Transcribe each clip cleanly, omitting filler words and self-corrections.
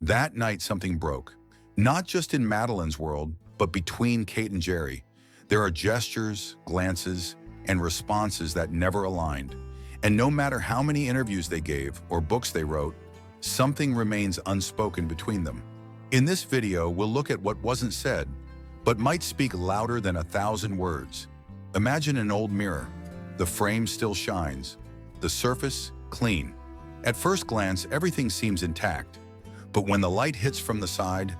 That night something broke. Not just in Madeline's world, but between Kate and Gerry. There are gestures, glances, and responses that never aligned. And no matter how many interviews they gave or books they wrote, something remains unspoken between them. In this video, we'll look at what wasn't said, but might speak louder than 1,000 words. Imagine an old mirror. The frame still shines, the surface clean. At first glance, everything seems intact, but when the light hits from the side,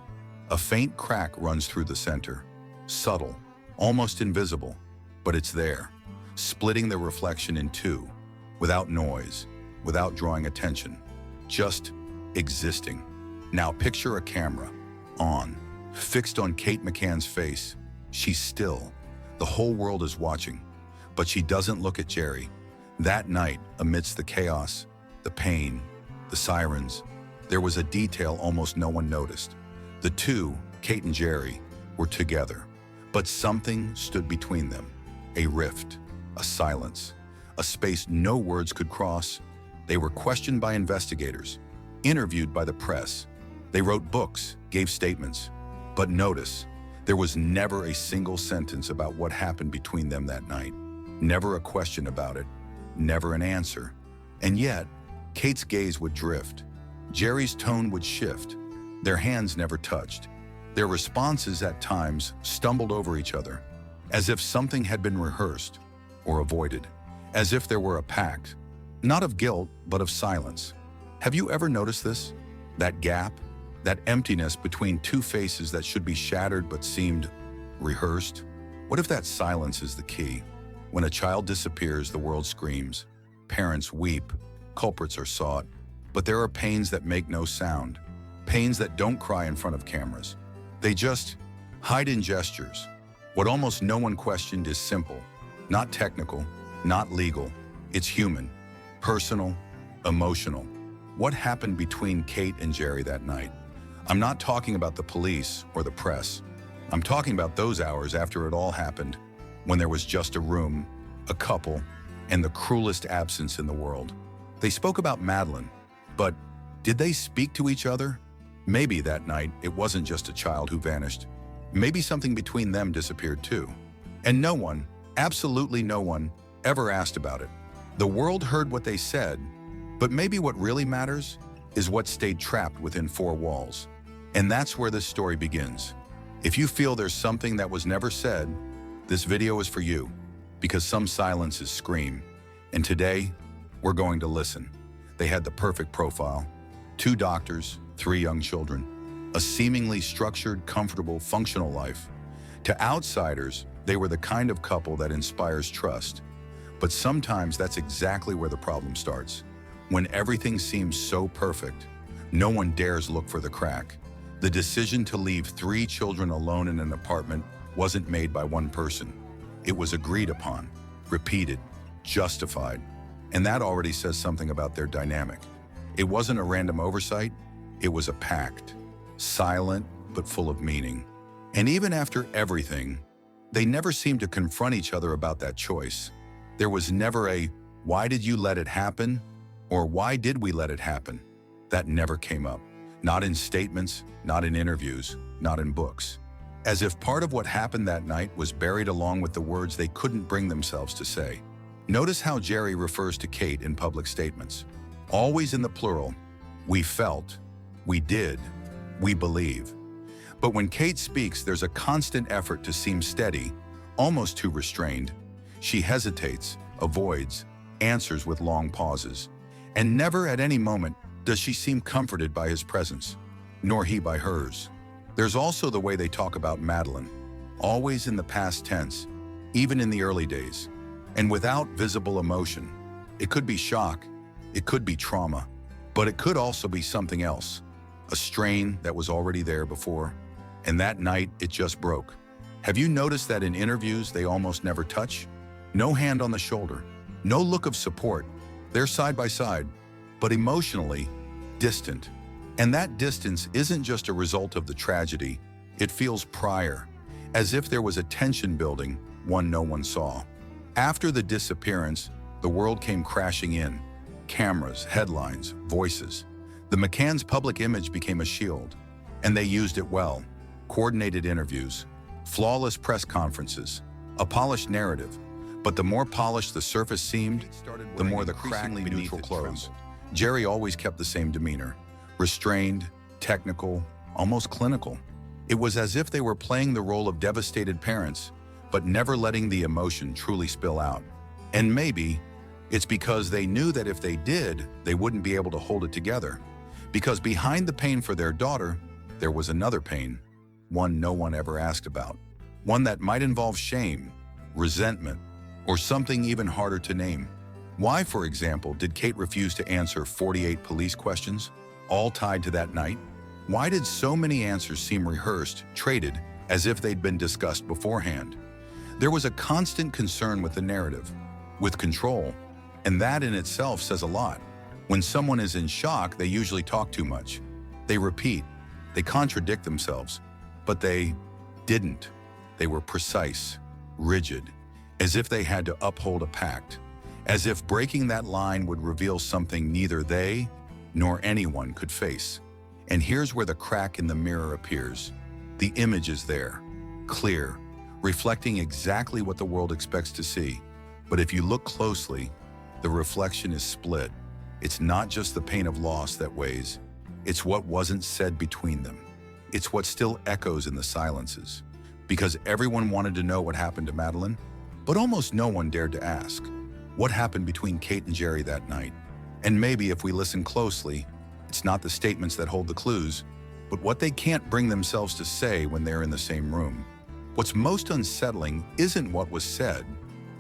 a faint crack runs through the center. Subtle, almost invisible, but it's there, splitting the reflection in two, without noise, without drawing attention, just existing. Now picture a camera, on, fixed on Kate McCann's face. She's still. The whole world is watching, but she doesn't look at Gerry. That night, amidst the chaos, the pain, the sirens, there was a detail almost no one noticed. The two, Kate and Gerry, were together, but something stood between them. A rift, a silence, a space no words could cross. They were questioned by investigators, interviewed by the press. They wrote books, gave statements. But notice, there was never a single sentence about what happened between them that night. Never a question about it, never an answer. And yet, Kate's gaze would drift. Gerry's tone would shift. Their hands never touched. Their responses at times stumbled over each other, as if something had been rehearsed or avoided, as if there were a pact, not of guilt, but of silence. Have you ever noticed this? That gap, that emptiness between two faces that should be shattered but seemed rehearsed? What if that silence is the key? When a child disappears, the world screams. Parents weep, culprits are sought. But there are pains that make no sound, pains that don't cry in front of cameras. They just hide in gestures. What almost no one questioned is simple, not technical, not legal. It's human, personal, emotional. What happened between Kate and Gerry that night? I'm not talking about the police or the press. I'm talking about those hours after it all happened, when there was just a room, a couple, and the cruelest absence in the world. They spoke about Madeline, but did they speak to each other? Maybe that night it wasn't just a child who vanished. Maybe something between them disappeared too. And no one, absolutely no one, ever asked about it. The world heard what they said, but maybe what really matters is what stayed trapped within four walls. And that's where this story begins. If you feel there's something that was never said, this video is for you, because some silences scream. And today, we're going to listen. They had the perfect profile. 2 doctors, 3 young children, a seemingly structured, comfortable, functional life. To outsiders, they were the kind of couple that inspires trust. But sometimes that's exactly where the problem starts. When everything seems so perfect, no one dares look for the crack. The decision to leave 3 children alone in an apartment wasn't made by one person. It was agreed upon, repeated, justified. And that already says something about their dynamic. It wasn't a random oversight, it was a pact. Silent, but full of meaning. And even after everything, they never seemed to confront each other about that choice. There was never a, "Why did you let it happen?" or "Why did we let it happen?" That never came up. Not in statements, not in interviews, not in books. As if part of what happened that night was buried along with the words they couldn't bring themselves to say. Notice how Gerry refers to Kate in public statements. Always in the plural. We felt, we did, we believe. But when Kate speaks, there's a constant effort to seem steady, almost too restrained. She hesitates, avoids, answers with long pauses. And never at any moment does she seem comforted by his presence, nor he by hers. There's also the way they talk about Madeline, always in the past tense, even in the early days, and without visible emotion. It could be shock, it could be trauma, but it could also be something else, a strain that was already there before, and that night it just broke. Have you noticed that in interviews they almost never touch? No hand on the shoulder, no look of support. They're side by side, but emotionally distant. And that distance isn't just a result of the tragedy, it feels prior, as if there was a tension building, one no one saw. After the disappearance, the world came crashing in. Cameras, headlines, voices. The McCann's public image became a shield, and they used it well. Coordinated interviews, flawless press conferences, a polished narrative. But the more polished the surface seemed, the more the crack beneath it clothes. Gerry always kept the same demeanor, restrained, technical, almost clinical. It was as if they were playing the role of devastated parents, but never letting the emotion truly spill out. And maybe it's because they knew that if they did, they wouldn't be able to hold it together. Because behind the pain for their daughter, there was another pain, one no one ever asked about. One that might involve shame, resentment, or something even harder to name. Why, for example, did Kate refuse to answer 48 police questions, all tied to that night? Why did so many answers seem rehearsed, traded, as if they'd been discussed beforehand? There was a constant concern with the narrative, with control, and that in itself says a lot. When someone is in shock, they usually talk too much. They repeat, they contradict themselves, but they didn't. They were precise, rigid, as if they had to uphold a pact, as if breaking that line would reveal something neither they nor anyone could face. And here's where the crack in the mirror appears. The image is there, clear, reflecting exactly what the world expects to see. But if you look closely, the reflection is split. It's not just the pain of loss that weighs, it's what wasn't said between them. It's what still echoes in the silences. Because everyone wanted to know what happened to Madeline, but almost no one dared to ask. What happened between Kate and Gerry that night? And maybe if we listen closely, it's not the statements that hold the clues, but what they can't bring themselves to say when they're in the same room. What's most unsettling isn't what was said,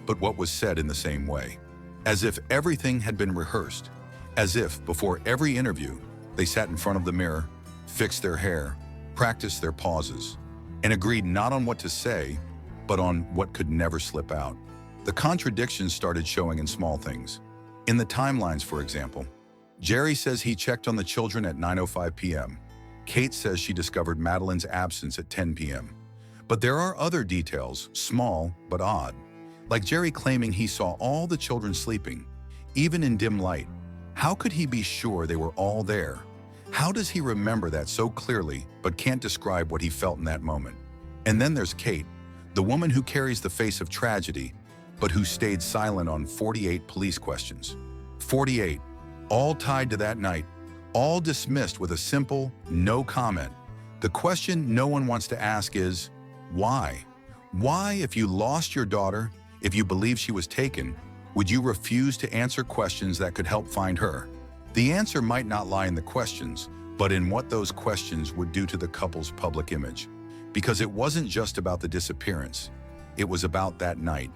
but what was said in the same way. As if everything had been rehearsed. As if, before every interview, they sat in front of the mirror, fixed their hair, practiced their pauses, and agreed not on what to say, but on what could never slip out. The contradictions started showing in small things. In the timelines, for example, Gerry says he checked on the children at 9:05 p.m. Kate says she discovered Madeline's absence at 10 p.m. But there are other details, small but odd, like Gerry claiming he saw all the children sleeping, even in dim light. How could he be sure they were all there? How does he remember that so clearly but can't describe what he felt in that moment? And then there's Kate, the woman who carries the face of tragedy, but who stayed silent on 48 police questions. 48, all tied to that night, all dismissed with a simple no comment. The question no one wants to ask is, why? Why, if you lost your daughter, if you believe she was taken, would you refuse to answer questions that could help find her? The answer might not lie in the questions, but in what those questions would do to the couple's public image. Because it wasn't just about the disappearance. It was about that night,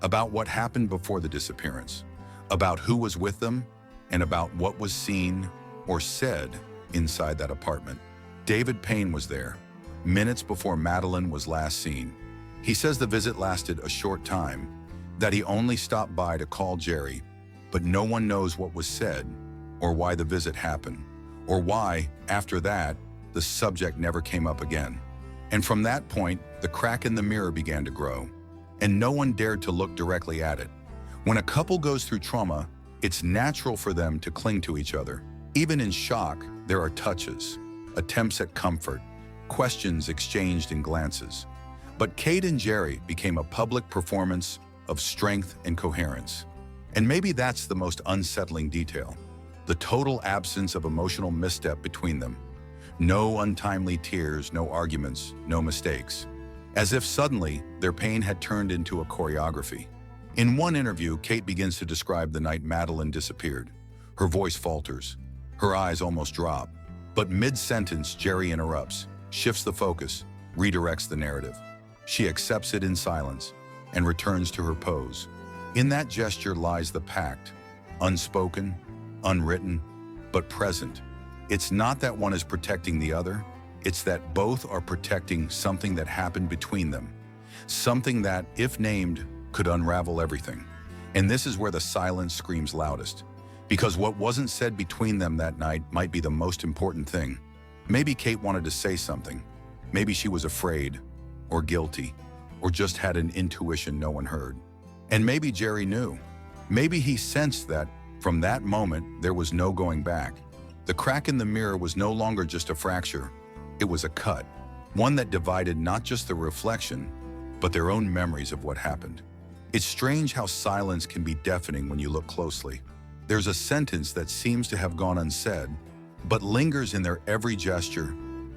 about what happened before the disappearance, about who was with them, and about what was seen or said inside that apartment. David Payne was there, minutes before Madeline was last seen. He says the visit lasted a short time, that he only stopped by to call Gerry, but no one knows what was said, or why the visit happened, or why, after that, the subject never came up again. And from that point, the crack in the mirror began to grow, and no one dared to look directly at it. When a couple goes through trauma, it's natural for them to cling to each other. Even in shock, there are touches, attempts at comfort, questions exchanged in glances. But Kate and Gerry became a public performance of strength and coherence. And maybe that's the most unsettling detail, the total absence of emotional misstep between them. No untimely tears, no arguments, no mistakes. As if suddenly, their pain had turned into a choreography. In one interview, Kate begins to describe the night Madeline disappeared. Her voice falters. Her eyes almost drop. But mid-sentence, Gerry interrupts, shifts the focus, redirects the narrative. She accepts it in silence and returns to her pose. In that gesture lies the pact, unspoken, unwritten, but present. It's not that one is protecting the other, it's that both are protecting something that happened between them, something that, if named, could unravel everything. And this is where the silence screams loudest, because what wasn't said between them that night might be the most important thing. Maybe Kate wanted to say something. Maybe she was afraid, or guilty, or just had an intuition no one heard. And maybe Gerry knew. Maybe he sensed that from that moment there was no going back. The crack in the mirror was no longer just a fracture, it was a cut, one that divided not just the reflection, but their own memories of what happened. It's strange how silence can be deafening when you look closely. There's a sentence that seems to have gone unsaid, but lingers in their every gesture.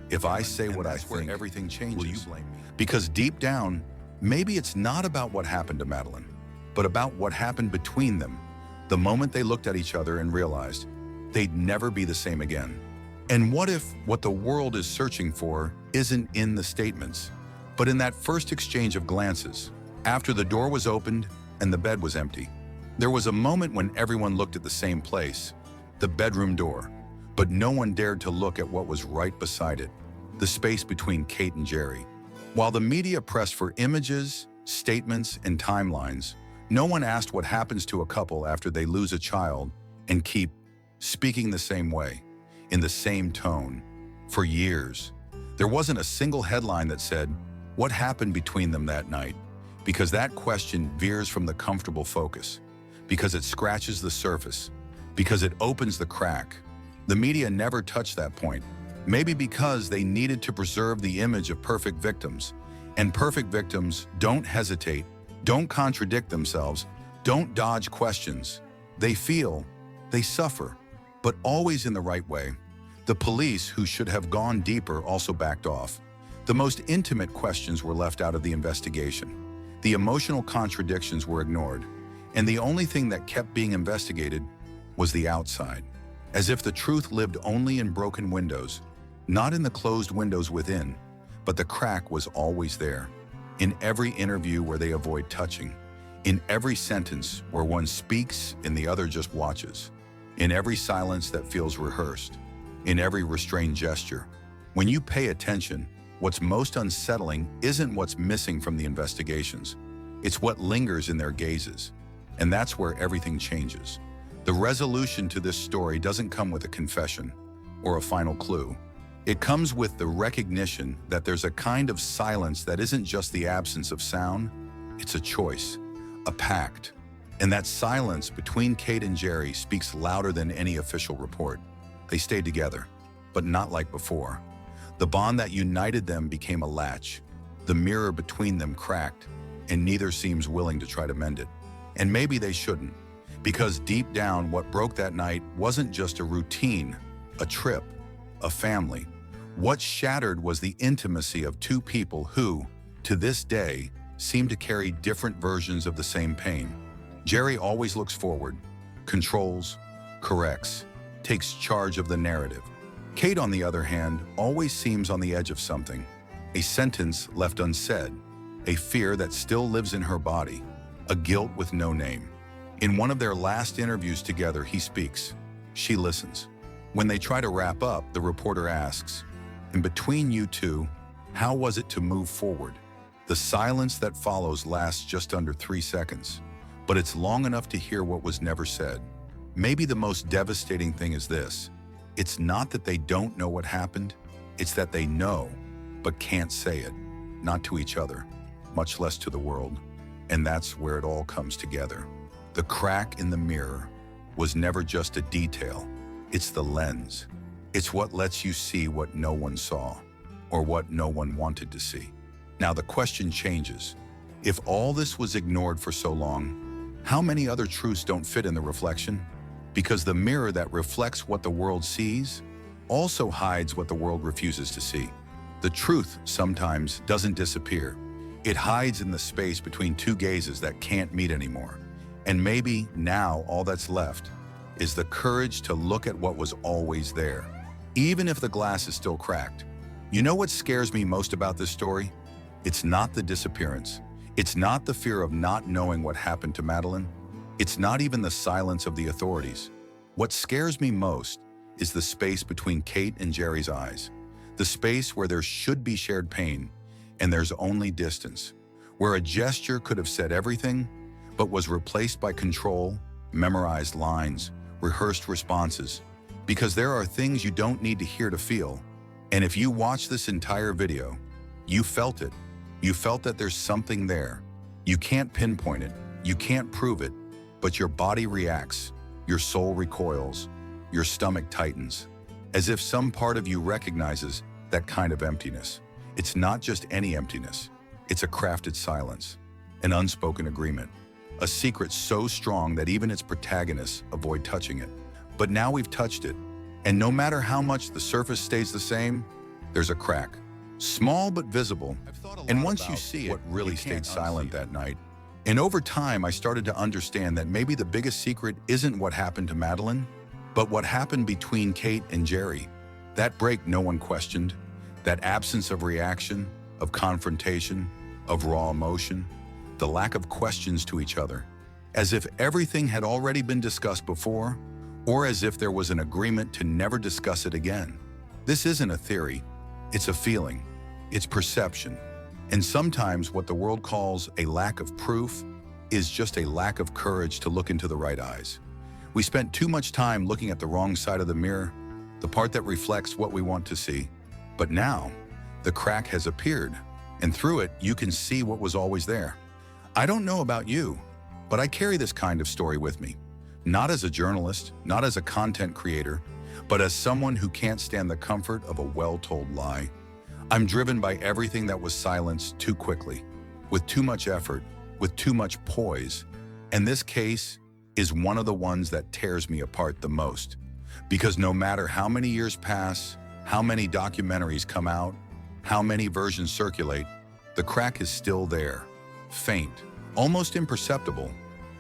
If I say what I think, everything changes. Will you blame me? Because deep down, maybe it's not about what happened to Madeline, but about what happened between them, the moment they looked at each other and realized they'd never be the same again. And what if what the world is searching for isn't in the statements, but in that first exchange of glances, after the door was opened and the bed was empty? There was a moment when everyone looked at the same place, the bedroom door, but no one dared to look at what was right beside it, the space between Kate and Gerry. While the media pressed for images, statements, and timelines, no one asked what happens to a couple after they lose a child and keep speaking the same way, in the same tone. For years, there wasn't a single headline that said, "What happened between them that night?" Because that question veers from the comfortable focus, because it scratches the surface, because it opens the crack. The media never touched that point, maybe because they needed to preserve the image of perfect victims. And perfect victims don't hesitate, don't contradict themselves, don't dodge questions. They feel, they suffer, but always in the right way. The police, who should have gone deeper, also backed off. The most intimate questions were left out of the investigation. The emotional contradictions were ignored, and the only thing that kept being investigated was the outside, as if the truth lived only in broken windows, not in the closed windows within. But the crack was always there, in every interview where they avoid touching, in every sentence where one speaks and the other just watches, in every silence that feels rehearsed, in every restrained gesture. When you pay attention, what's most unsettling isn't what's missing from the investigations. It's what lingers in their gazes. And that's where everything changes. The resolution to this story doesn't come with a confession or a final clue. It comes with the recognition that there's a kind of silence that isn't just the absence of sound, it's a choice, a pact. And that silence between Kate and Gerry speaks louder than any official report. They stayed together, but not like before. The bond that united them became a latch. The mirror between them cracked, and neither seems willing to try to mend it. And maybe they shouldn't, because deep down, what broke that night wasn't just a routine, a trip, a family. What shattered was the intimacy of two people who, to this day, seem to carry different versions of the same pain. Gerry always looks forward, controls, corrects, takes charge of the narrative. Kate, on the other hand, always seems on the edge of something, a sentence left unsaid, a fear that still lives in her body, a guilt with no name. In one of their last interviews together, he speaks. She listens. When they try to wrap up, the reporter asks, "And between you two, how was it to move forward?" The silence that follows lasts just under 3 seconds, but it's long enough to hear what was never said. Maybe the most devastating thing is this. It's not that they don't know what happened, it's that they know, but can't say it, not to each other, much less to the world. And that's where it all comes together. The crack in the mirror was never just a detail, it's the lens. It's what lets you see what no one saw, or what no one wanted to see. Now the question changes. If all this was ignored for so long, how many other truths don't fit in the reflection? Because the mirror that reflects what the world sees also hides what the world refuses to see. The truth sometimes doesn't disappear. It hides in the space between two gazes that can't meet anymore. And maybe now all that's left is the courage to look at what was always there, even if the glass is still cracked. You know what scares me most about this story? It's not the disappearance. It's not the fear of not knowing what happened to Madeline. It's not even the silence of the authorities. What scares me most is the space between Kate and Gerry's eyes, the space where there should be shared pain and there's only distance, where a gesture could have said everything, but was replaced by control, memorized lines, rehearsed responses. Because there are things you don't need to hear to feel. And if you watch this entire video, you felt it. You felt that there's something there. You can't pinpoint it. You can't prove it. But your body reacts, your soul recoils, your stomach tightens. as if some part of you recognizes that kind of emptiness. It's not just any emptiness. It's a crafted silence, an unspoken agreement, a secret so strong that even its protagonists avoid touching it. But now we've touched it, and no matter how much the surface stays the same, there's a crack, small but visible. And once you see it, what really stayed silent that night. And over time, I started to understand that maybe the biggest secret isn't what happened to Madeline, but what happened between Kate and Gerry. That break no one questioned, that absence of reaction, of confrontation, of raw emotion, the lack of questions to each other, as if everything had already been discussed before, or as if there was an agreement to never discuss it again. This isn't a theory, it's a feeling, it's perception. And sometimes what the world calls a lack of proof is just a lack of courage to look into the right eyes. We spent too much time looking at the wrong side of the mirror, the part that reflects what we want to see. But now, the crack has appeared, and through it, you can see what was always there. I don't know about you, but I carry this kind of story with me. Not as a journalist, not as a content creator, but as someone who can't stand the comfort of a well-told lie. I'm driven by everything that was silenced too quickly, with too much effort, with too much poise. And this case is one of the ones that tears me apart the most. Because no matter how many years pass, how many documentaries come out, how many versions circulate, the crack is still there, faint, almost imperceptible,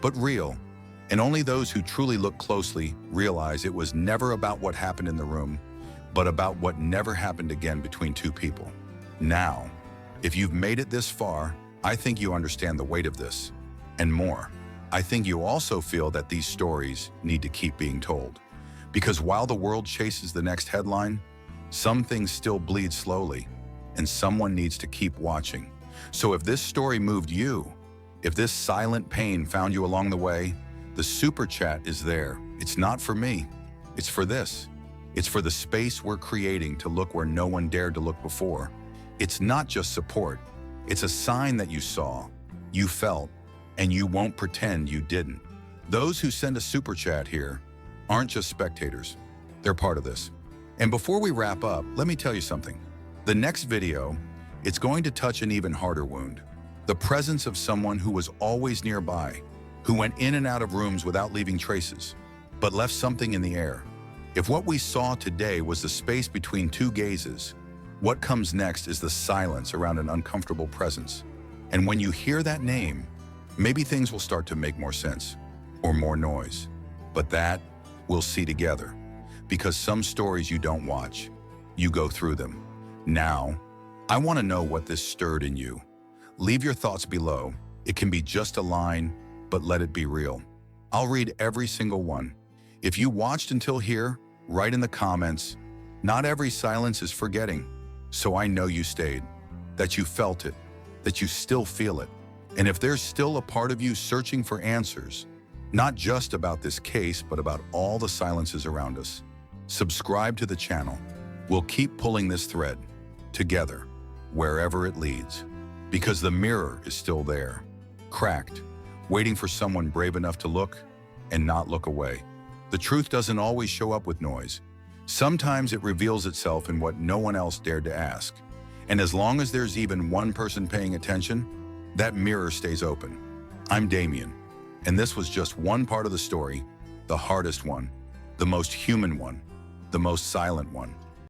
but real. And only those who truly look closely realize it was never about what happened in the room, but about what never happened again between two people. Now, if you've made it this far, I think you understand the weight of this, and more. I think you also feel that these stories need to keep being told. Because while the world chases the next headline, some things still bleed slowly, and someone needs to keep watching. So if this story moved you, if this silent pain found you along the way, the super chat is there. It's not for me, it's for this. It's for the space we're creating to look where no one dared to look before. It's not just support, it's a sign that you saw, you felt, and you won't pretend you didn't. Those who send a super chat here aren't just spectators, they're part of this. And before we wrap up, let me tell you something. The next video, it's going to touch an even harder wound. The presence of someone who was always nearby, who went in and out of rooms without leaving traces, but left something in the air. If what we saw today was the space between two gazes, what comes next is the silence around an uncomfortable presence. And when you hear that name, maybe things will start to make more sense, or more noise. But that we'll see together, because some stories you don't watch, you go through them. Now, I want to know what this stirred in you. Leave your thoughts below. It can be just a line, but let it be real. I'll read every single one. If you watched until here, write in the comments. Not every silence is forgetting. So I know you stayed, that you felt it, that you still feel it. And if there's still a part of you searching for answers, not just about this case, but about all the silences around us, subscribe to the channel. We'll keep pulling this thread together, wherever it leads, because the mirror is still there, cracked, waiting for someone brave enough to look and not look away. The truth doesn't always show up with noise. Sometimes it reveals itself in what no one else dared to ask. And as long as there's even one person paying attention, that mirror stays open. I'm Damien, and this was just one part of the story, the hardest one, the most human one, the most silent one.